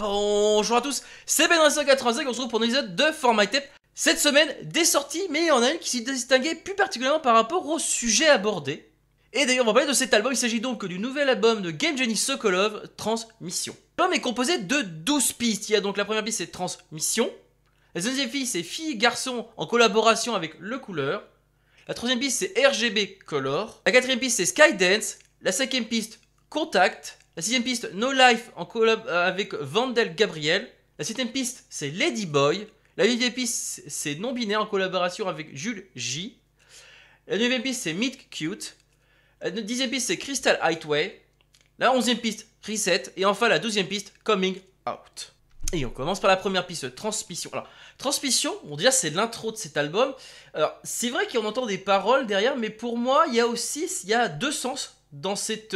Bonjour à tous, c'est Ben185, on se retrouve pour un épisode de For My Tape. Cette semaine, des sorties, mais il y en a une qui s'est distinguée plus particulièrement par rapport au sujet abordé. Et d'ailleurs, on va parler de cet album, il s'agit donc du nouvel album de Game Genie Sokolov, Transmission. L'album est composé de 12 pistes, il y a donc la première piste c'est Transmission, la deuxième piste c'est Fille Garçon en collaboration avec Le Couleur, la troisième piste c'est RGB Color, la quatrième piste c'est Skydance, la cinquième piste Contact, la sixième piste No Life en collab avec Vandel Gabriel, la septième piste c'est Lady Boy, la huitième piste c'est Non Binaire en collaboration avec Jules J, la neuvième piste c'est Meet Cute, la dixième piste c'est Crystal Highway, la onzième piste Reset, et enfin la douzième piste Coming Out. Et on commence par la première piste, Transmission. Alors, Transmission, bon déjà c'est l'intro de cet album. Alors, c'est vrai qu'on entend des paroles derrière, mais pour moi, il y a deux sens dans cette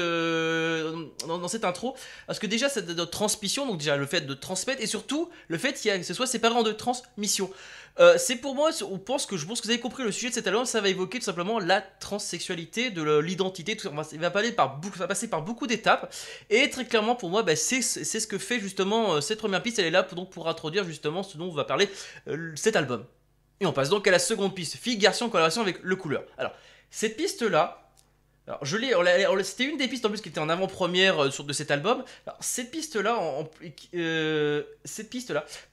intro. Parce que déjà, c'est de transmission, donc déjà le fait de transmettre, et surtout le fait que ce soit séparé en deux, transmission. C'est pour moi, je pense que vous avez compris le sujet de cet album, ça va évoquer tout simplement la transsexualité, de l'identité, tout ça. Il va passer par beaucoup d'étapes, et très clairement pour moi, c'est ce que fait justement cette première piste, elle est là pour introduire justement ce dont on va parler cet album. Et on passe donc à la seconde piste, Fille Garçon en collaboration avec Le Couleur. Alors, cette piste-là, alors, c'était une des pistes en plus qui était en avant-première de cet album. Alors, cette piste-là,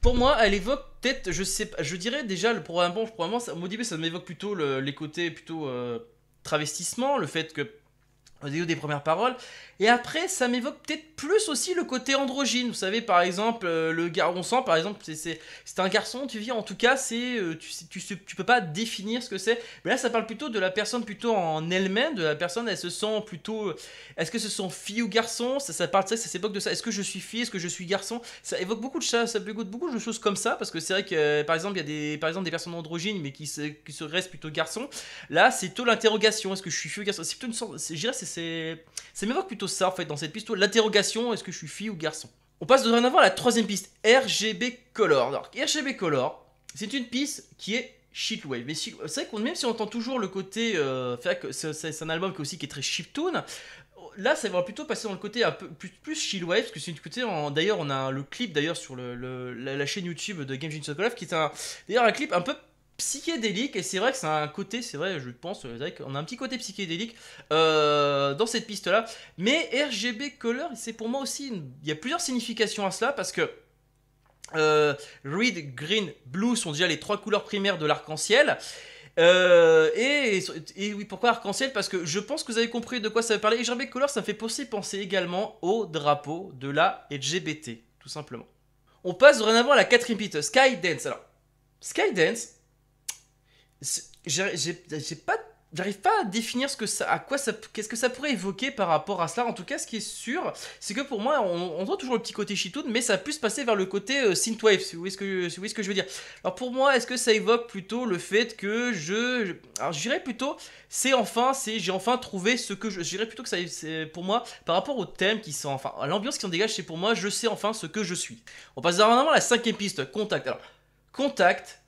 pour moi, elle évoque peut-être, je dirais déjà, probablement, au début, ça m'évoque plutôt les côtés plutôt travestissement, le fait que au début des premières paroles, et après ça m'évoque peut-être plus aussi le côté androgyne. Vous savez, par exemple, le garçon sent, par exemple, c'est un garçon, tu vis, en tout cas, tu peux pas définir ce que c'est, mais là ça parle plutôt de la personne plutôt en elle-même, de la personne, elle se sent plutôt, est-ce que ce sont fille ou garçon, ça parle de ça s'évoque de ça, est-ce que je suis fille, est-ce que je suis garçon, ça évoque beaucoup de choses comme ça, parce que c'est vrai que, par exemple, il y a des personnes androgynes, mais qui se restent plutôt garçons. Là, c'est plutôt l'interrogation, est-ce que je suis fille ou garçon, c'est plutôt une sorte, je dirais, ça m'évoque plutôt ça en fait dans cette piste, l'interrogation, est-ce que je suis fille ou garçon. On passe dorénavant à la troisième piste, RGB Color. Alors, RGB Color, c'est une piste qui est shitwave. Mais c'est vrai que même si on entend toujours le côté, c'est un album qui est très chiptune, là ça va plutôt passer dans le côté un peu plus chillwave, parce que c'est une côté, d'ailleurs on a le clip d'ailleurs sur la chaîne YouTube de Game Genie Sokolov, qui est d'ailleurs un clip un peu psychédélique, et c'est vrai que c'est un côté, c'est vrai, je pense, on a un petit côté psychédélique dans cette piste là, mais RGB Color, c'est pour moi aussi, il y a plusieurs significations à cela, parce que Red, Green, Blue sont déjà les trois couleurs primaires de l'arc-en-ciel. Et oui, pourquoi arc-en-ciel? Parce que je pense que vous avez compris de quoi ça veut parler. Et RGB Color, ça me fait aussi penser également au drapeau de la LGBT, tout simplement. On passe dorénavant à la quatrième piste, Skydance. Alors, Skydance, j'arrive pas à définir qu'est-ce que ça pourrait évoquer par rapport à cela. En tout cas, ce qui est sûr, c'est que pour moi, on voit toujours le petit côté chitoun, mais ça a plus passer vers le côté synthwave, si vous voyez ce que je veux dire. Alors pour moi, est-ce que ça évoque plutôt le fait que alors je dirais plutôt, j'ai enfin trouvé ce que je dirais plutôt que c'est pour moi, par rapport au thème à l'ambiance qui s'en dégage, c'est pour moi, je sais enfin ce que je suis. On passe vraiment à la cinquième piste, Contact. Alors, Contact,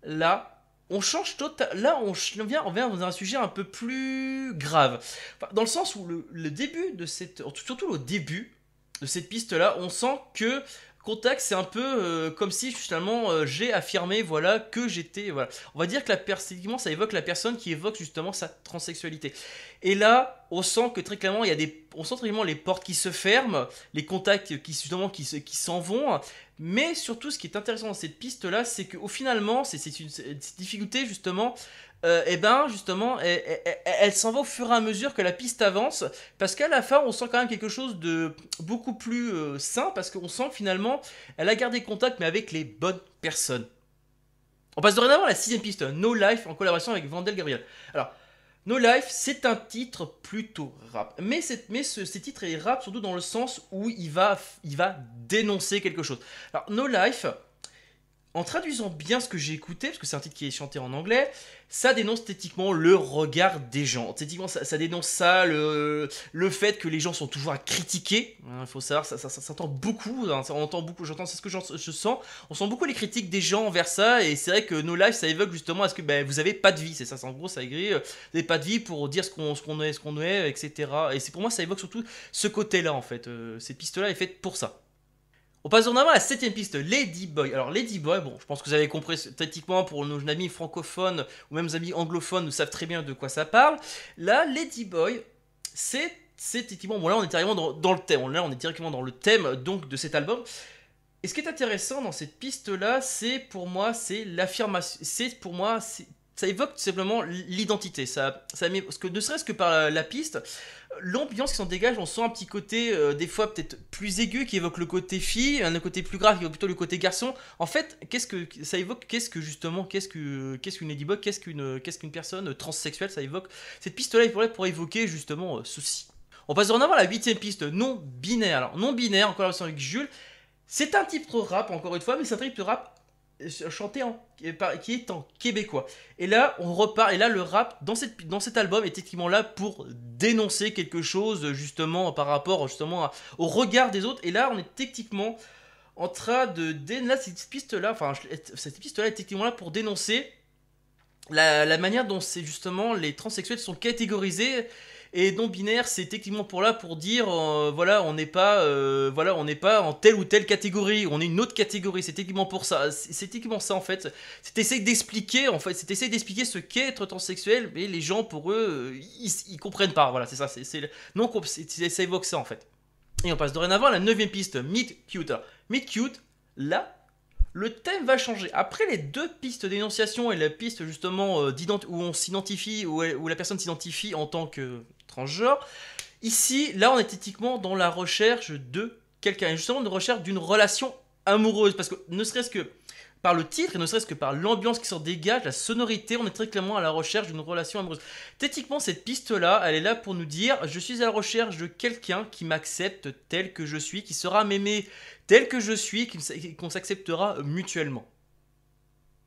là, on change totalement. Là, on vient dans un sujet un peu plus grave. Enfin, dans le sens où le début de surtout le début de cette piste-là, on sent que Contact, c'est un peu comme si finalement j'ai affirmé, voilà, que j'étais, voilà. On va dire que effectivement, ça évoque la personne qui évoque justement sa transsexualité. Et là, on sent que très clairement, on sent très clairement les portes qui se ferment, les contacts qui s'en vont. Mais surtout, ce qui est intéressant dans cette piste-là, c'est qu'au finalement, c'est une difficulté justement. Elle s'en va au fur et à mesure que la piste avance, parce qu'à la fin on sent quand même quelque chose de beaucoup plus sain, parce qu'on sent que finalement elle a gardé contact mais avec les bonnes personnes. On passe dorénavant à la sixième piste, No Life en collaboration avec Vandel Gabriel. Alors, No Life, c'est un titre plutôt rap, mais ce titre est rap surtout dans le sens où il va dénoncer quelque chose. Alors, No Life, en traduisant bien ce que j'ai écouté, parce que c'est un titre qui est chanté en anglais, ça dénonce esthétiquement le regard des gens. Esthétiquement, ça dénonce ça, le fait que les gens sont toujours à critiquer. Il faut savoir, ça s'entend beaucoup, hein, on entend beaucoup, c'est ce que je sens. On sent beaucoup les critiques des gens envers ça, et c'est vrai que No Life, ça évoque justement à ce que vous avez pas de vie, c'est ça, en gros, ça écrit, vous n'avez pas de vie pour dire ce qu'on est, etc. Et c'est pour moi, ça évoque surtout ce côté-là, en fait. Cette piste-là est faite pour ça. On passe en avant à la 7ème piste, Ladyboy. Alors Ladyboy, bon, je pense que vous avez compris, tactiquement pour nos amis francophones ou même nos amis anglophones, nous savent très bien de quoi ça parle. Là, Ladyboy, c'est effectivement, bon là on est directement dans le thème, là on est directement dans le thème donc de cet album. Et ce qui est intéressant dans cette piste là, c'est pour moi, c'est l'affirmation, c'est pour moi, ça évoque tout simplement l'identité, parce que ne serait-ce que par la piste, l'ambiance qui s'en dégage, on sent un petit côté des fois peut-être plus aigu qui évoque le côté fille, un côté plus grave qui évoque plutôt le côté garçon. En fait, qu'est-ce que ça évoque, qu'est-ce qu'une Ladyboy, qu'est-ce qu'une personne transsexuelle, ça évoque. Cette piste-là est pour évoquer justement ceci. On passe en avant à la 8ème piste, non binaire. Alors non binaire, encore la avec Jules, c'est un type de rap encore une fois, mais c'est un type de rap chanté qui est en québécois. Et là, on repart, et là, le rap, dans cet album, est effectivement là pour dénoncer quelque chose, justement, par rapport, justement, au regard des autres. Et là, on est techniquement en train de dénoncer cette piste-là, est effectivement là pour dénoncer la manière dont c'est justement les transsexuels sont catégorisés. Et non binaire, c'est techniquement pour dire voilà, on n'est pas en telle ou telle catégorie, on est une autre catégorie. C'est techniquement pour ça. C'est techniquement ça en fait. C'est essayer d'expliquer ce qu'est être transsexuel, mais les gens pour eux ils comprennent pas. Voilà, c'est ça. Ça évoque ça en fait. Et on passe dorénavant à la 9ème piste, Meet Cute. Alors, Meet Cute, là. Le thème va changer. Après les deux pistes d'énonciation et la piste justement où on s'identifie, où la personne s'identifie en tant que transgenre, ici, là, on est éthiquement dans la recherche de quelqu'un, et justement de recherche d'une relation amoureuse, parce que ne serait-ce que par le titre et ne serait-ce que par l'ambiance qui s'en dégage, la sonorité, on est très clairement à la recherche d'une relation amoureuse. Techniquement, cette piste-là, elle est là pour nous dire je suis à la recherche de quelqu'un qui m'accepte tel que je suis, qui sera m'aimer tel que je suis, qu'on s'acceptera mutuellement.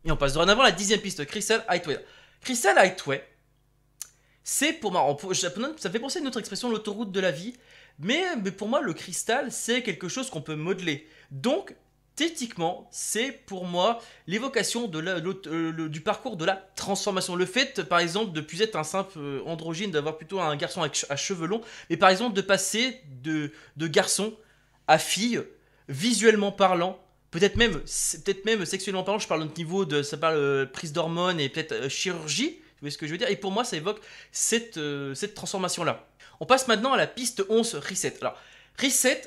Et on passe dorénavant à la 10ème piste, Crystal Highway. Crystal Highway, c'est pour moi, ça fait penser à une autre expression, l'autoroute de la vie, mais pour moi, le cristal, c'est quelque chose qu'on peut modeler. Donc, techniquement, c'est pour moi l'évocation du parcours de la transformation. Le fait, par exemple, de plus être un simple androgyne, d'avoir plutôt un garçon à cheveux longs, mais par exemple de passer de garçon à fille, visuellement parlant, peut-être même sexuellement parlant, je parle au niveau de, ça parle prise d'hormones et peut-être chirurgie, vous voyez ce que je veux dire, et pour moi ça évoque cette transformation-là. On passe maintenant à la piste 11, Reset. Alors, Reset,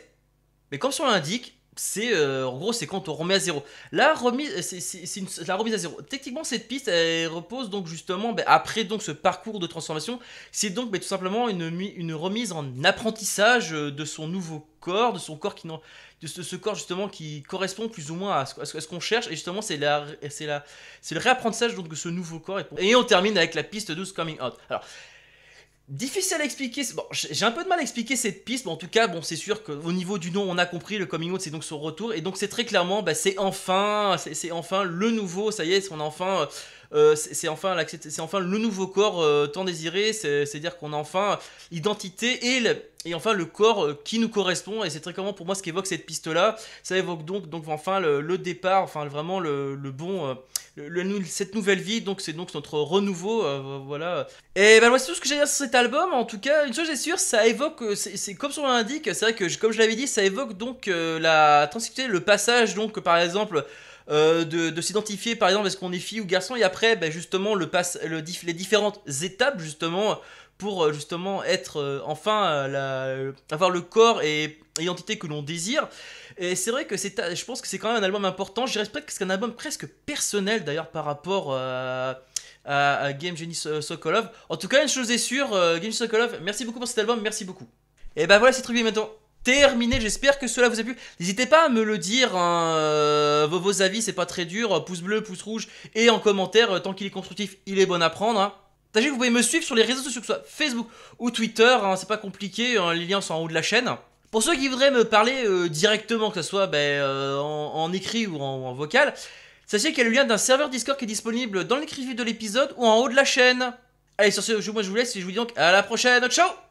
mais comme son l'indique, en gros c'est quand on remet à zéro. La remise à zéro. Techniquement cette piste elle repose donc justement après donc ce parcours de transformation, c'est donc tout simplement une remise en apprentissage de son nouveau corps, de son corps de ce corps justement qui correspond plus ou moins à ce qu'on cherche, et justement c'est le réapprentissage donc de ce nouveau corps, et on termine avec la piste 12, Coming Out. Alors difficile à expliquer, bon, j'ai un peu de mal à expliquer cette piste, mais en tout cas, bon, c'est sûr qu'au niveau du nom, on a compris, le coming out, c'est donc son retour, et donc c'est très clairement, c'est enfin le nouveau, ça y est, c'est enfin le nouveau corps tant désiré, c'est-à-dire qu'on a enfin l'identité et enfin le corps qui nous correspond, et c'est très clairement pour moi ce qu'évoque cette piste-là. Ça évoque donc enfin le départ, enfin vraiment le bon... cette nouvelle vie, donc c'est donc notre renouveau, voilà. Et ben voici tout ce que j'ai à dire sur cet album. En tout cas, une chose est sûre, ça évoque, c'est comme son nom l'indique, c'est vrai que comme je l'avais dit, ça évoque donc la transsexualité, le passage donc par exemple de s'identifier par exemple est-ce qu'on est fille ou garçon, et après justement les différentes étapes justement pour justement être avoir le corps et l'identité que l'on désire. Et c'est vrai que je pense que c'est quand même un album important. Je dirais presque que c'est un album presque personnel d'ailleurs par rapport à Game Genie Sokolov. En tout cas, une chose est sûre, Game Genie Sokolov, merci beaucoup pour cet album, merci beaucoup. Et ben voilà, cette review est maintenant terminée. J'espère que cela vous a plu. N'hésitez pas à me le dire, vos avis, c'est pas très dur. Pouce bleu, pouce rouge, et en commentaire, tant qu'il est constructif, il est bon à prendre. Hein. Sachez que vous pouvez me suivre sur les réseaux sociaux, que ce soit Facebook ou Twitter, hein, c'est pas compliqué, les liens sont en haut de la chaîne. Pour ceux qui voudraient me parler directement, que ce soit en écrit ou en vocal, sachez qu'il y a le lien d'un serveur Discord qui est disponible dans l'écriture de l'épisode ou en haut de la chaîne. Allez, sur ce, moi je vous laisse et je vous dis donc à la prochaine, ciao!